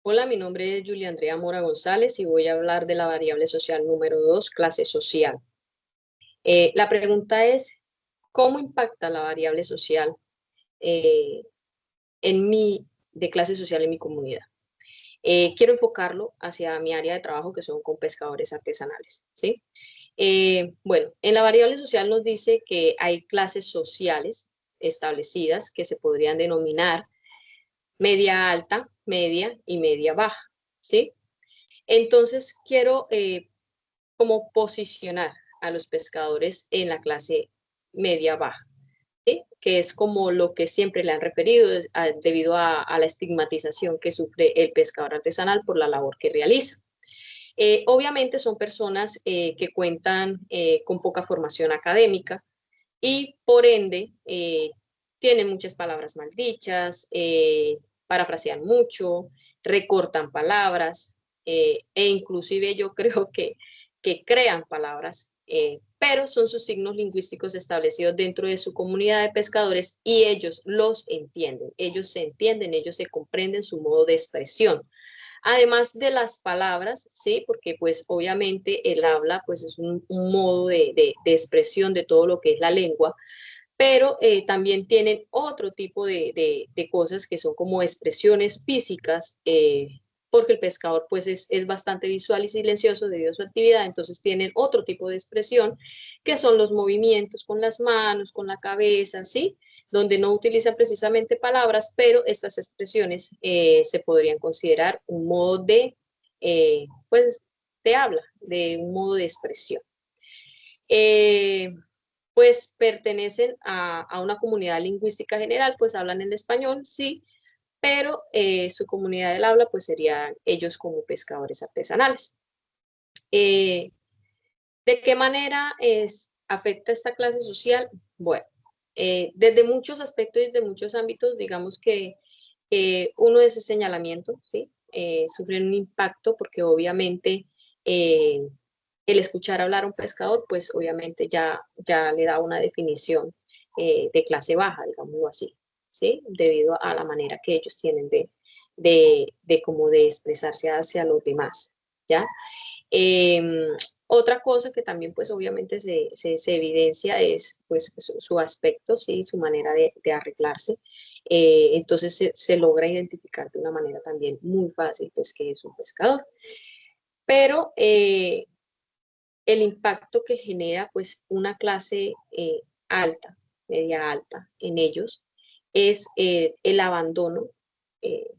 Hola, mi nombre es Julia Andrea Mora González y voy a hablar de la variable social número 2, clase social. La pregunta es, ¿cómo impacta la variable social eh, de clase social en mi comunidad? Quiero enfocarlo hacia mi área de trabajo, que son con pescadores artesanales, ¿sí? Bueno, en la variable social nos dice que hay clases sociales establecidas que se podrían denominar media alta, media y media baja, ¿sí? Entonces, quiero como posicionar a los pescadores en la clase media baja, ¿sí? Que es como lo que siempre le han referido debido a la estigmatización que sufre el pescador artesanal por la labor que realiza. Obviamente son personas que cuentan con poca formación académica y por ende tienen muchas palabras maldichas, parafrasean mucho, recortan palabras e inclusive yo creo que crean palabras, pero son sus signos lingüísticos establecidos dentro de su comunidad de pescadores y ellos los entienden, ellos se comprenden su modo de expresión. Además de las palabras, ¿sí? Porque pues obviamente el habla pues es un modo de expresión de todo lo que es la lengua, pero también tienen otro tipo de cosas que son como expresiones físicas, porque el pescador pues es bastante visual y silencioso debido a su actividad, entonces tienen otro tipo de expresión que son los movimientos con las manos, con la cabeza, ¿sí? Donde no utilizan precisamente palabras, pero estas expresiones se podrían considerar un modo pues, de habla, de un modo de expresión. Eh, pues pertenecen a una comunidad lingüística general, pues hablan el español, sí, pero su comunidad del habla, pues serían ellos como pescadores artesanales. Eh, ¿De qué manera afecta esta clase social? Bueno, desde muchos aspectos y desde muchos ámbitos, digamos que uno de ese señalamiento, ¿sí? Sufren un impacto porque obviamente eh, el escuchar hablar a un pescador, pues obviamente ya le da una definición de clase baja, digámoslo así, ¿sí? Debido a la manera que ellos tienen de como de expresarse hacia los demás, ¿ya? Eh, Otra cosa que también pues obviamente se evidencia es pues su aspecto, ¿sí? Su manera de arreglarse. Entonces se logra identificar de una manera también muy fácil pues que es un pescador. Pero el impacto que genera pues una clase alta, media alta en ellos es el abandono. eh,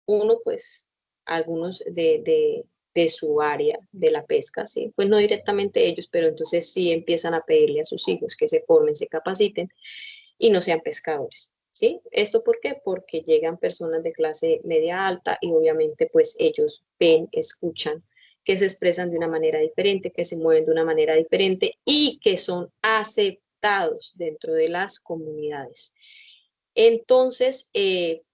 Uno pues algunos de su área de la pesca, ¿sí? Pues no directamente ellos, pero entonces sí empiezan a pedirle a sus hijos que se formen, se capaciten y no sean pescadores, ¿sí? ¿Esto por qué? Porque llegan personas de clase media alta y obviamente pues ellos ven, escuchan, que se expresan de una manera diferente, que se mueven de una manera diferente y que son aceptados dentro de las comunidades. Entonces,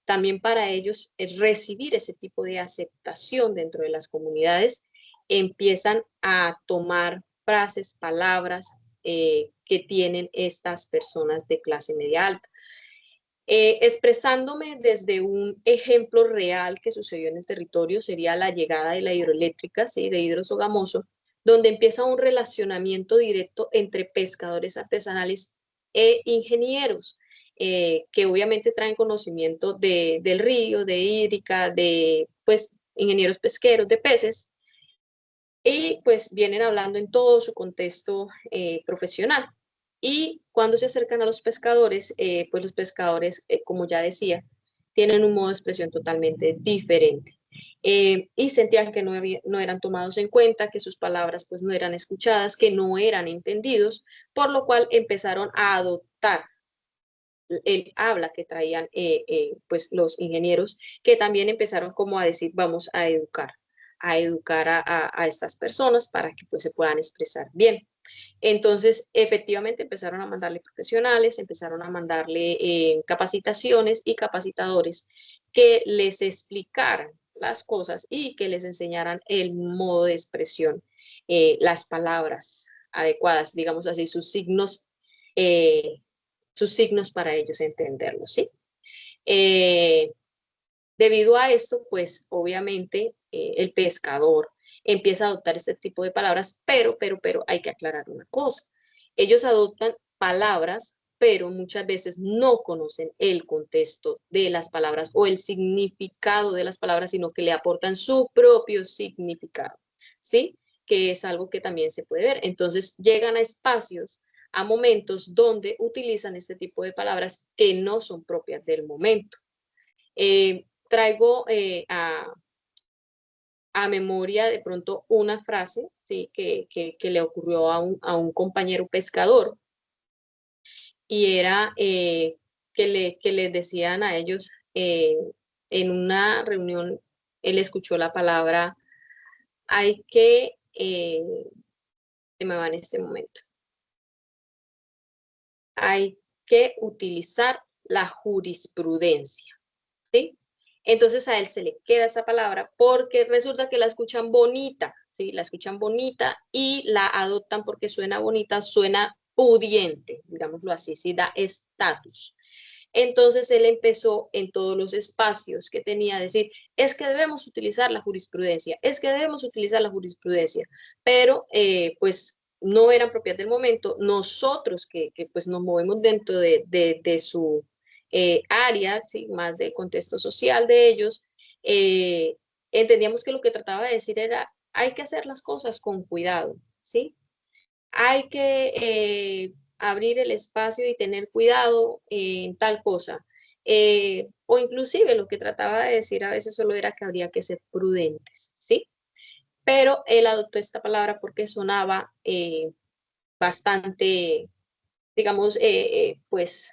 también para ellos recibir ese tipo de aceptación dentro de las comunidades, empiezan a tomar frases, palabras que tienen estas personas de clase media alta. Expresándome desde un ejemplo real que sucedió en el territorio, sería la llegada de la hidroeléctrica, ¿sí? De Hidrosogamoso, donde empieza un relacionamiento directo entre pescadores artesanales e ingenieros, que obviamente traen conocimiento del río, de hídrica, de pues ingenieros pesqueros, de peces, y pues vienen hablando en todo su contexto profesional. Y cuando se acercan a los pescadores, pues los pescadores, como ya decía, tienen un modo de expresión totalmente diferente. Y sentían que no eran tomados en cuenta, que sus palabras pues no eran escuchadas, que no eran entendidos, por lo cual empezaron a adoptar el habla que traían pues los ingenieros, que también empezaron como a decir, vamos a educar a estas personas para que pues se puedan expresar bien. Entonces, efectivamente empezaron a mandarle profesionales, empezaron a mandarle capacitaciones y capacitadores que les explicaran las cosas y que les enseñaran el modo de expresión, las palabras adecuadas, digamos así, sus signos para ellos entenderlos, ¿sí? Eh, Debido a esto, pues obviamente el pescador empieza a adoptar este tipo de palabras, pero hay que aclarar una cosa. Ellos adoptan palabras, pero muchas veces no conocen el contexto de las palabras o el significado de las palabras, sino que le aportan su propio significado, ¿sí? Que es algo que también se puede ver. Entonces llegan a espacios, a momentos donde utilizan este tipo de palabras que no son propias del momento. Traigo a memoria de pronto una frase, ¿sí? que le ocurrió a un compañero pescador y era que les decían a ellos en una reunión, él escuchó la palabra, hay que, se me va en este momento, hay que utilizar la jurisprudencia, ¿sí? Entonces a él se le queda esa palabra porque resulta que la escuchan bonita, ¿sí? La escuchan bonita y la adoptan porque suena bonita, suena pudiente, digámoslo así, sí da estatus. Entonces él empezó en todos los espacios que tenía a decir, es que debemos utilizar la jurisprudencia, es que debemos utilizar la jurisprudencia, pero pues no eran propias del momento. Nosotros que pues nos movemos dentro de su área, ¿sí? Más del contexto social de ellos, entendíamos que lo que trataba de decir era, hay que hacer las cosas con cuidado, ¿sí? Hay que abrir el espacio y tener cuidado en tal cosa. O inclusive lo que trataba de decir a veces solo era que habría que ser prudentes, ¿sí? Pero él adoptó esta palabra porque sonaba bastante, digamos, pues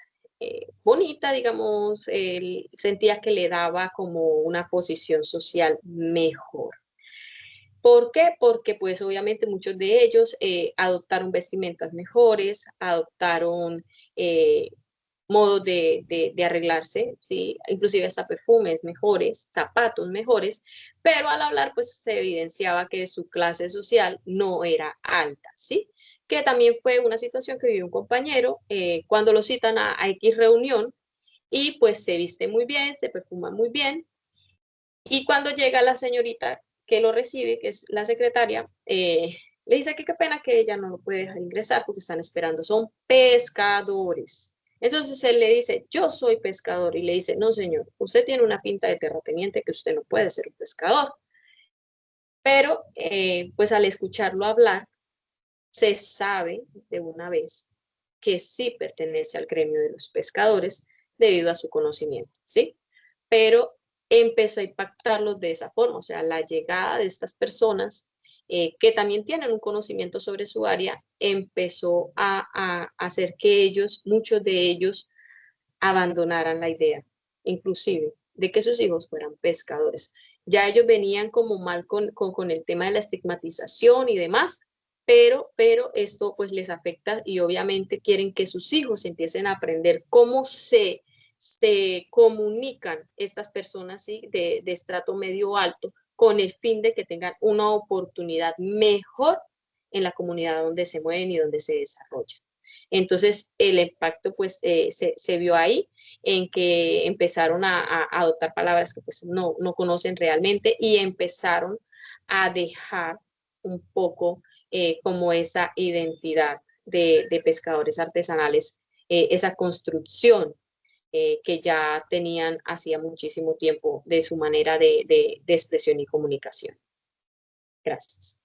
bonita, digamos, él sentía que le daba como una posición social mejor. ¿Por qué? Porque pues obviamente muchos de ellos adoptaron vestimentas mejores, adoptaron eh, modos de arreglarse, ¿sí? Inclusive hasta perfumes mejores, zapatos mejores, pero al hablar pues se evidenciaba que su clase social no era alta, ¿sí? Que también fue una situación que vivió un compañero cuando lo citan a X reunión y pues se viste muy bien, se perfuma muy bien, y cuando llega la señorita que lo recibe, que es la secretaria, le dice que qué pena que ella no lo puede dejar ingresar porque están esperando, son pescadores. Entonces él le dice, yo soy pescador, y le dice, no señor, usted tiene una pinta de terrateniente que usted no puede ser un pescador. Pero pues al escucharlo hablar, se sabe de una vez que sí pertenece al gremio de los pescadores debido a su conocimiento, ¿sí? Pero empezó a impactarlos de esa forma, o sea, la llegada de estas personas que también tienen un conocimiento sobre su área, empezó a hacer que ellos, muchos de ellos, abandonaran la idea, inclusive, de que sus hijos fueran pescadores. Ya ellos venían como mal con el tema de la estigmatización y demás, pero esto pues les afecta y obviamente quieren que sus hijos empiecen a aprender cómo se comunican estas personas, ¿sí? de estrato medio alto con el fin de que tengan una oportunidad mejor en la comunidad donde se mueven y donde se desarrollan. Entonces, el impacto pues se vio ahí en que empezaron a adoptar palabras que pues no conocen realmente y empezaron a dejar un poco como esa identidad de pescadores artesanales, esa construcción que ya tenían hacía muchísimo tiempo de su manera de expresión y comunicación. Gracias.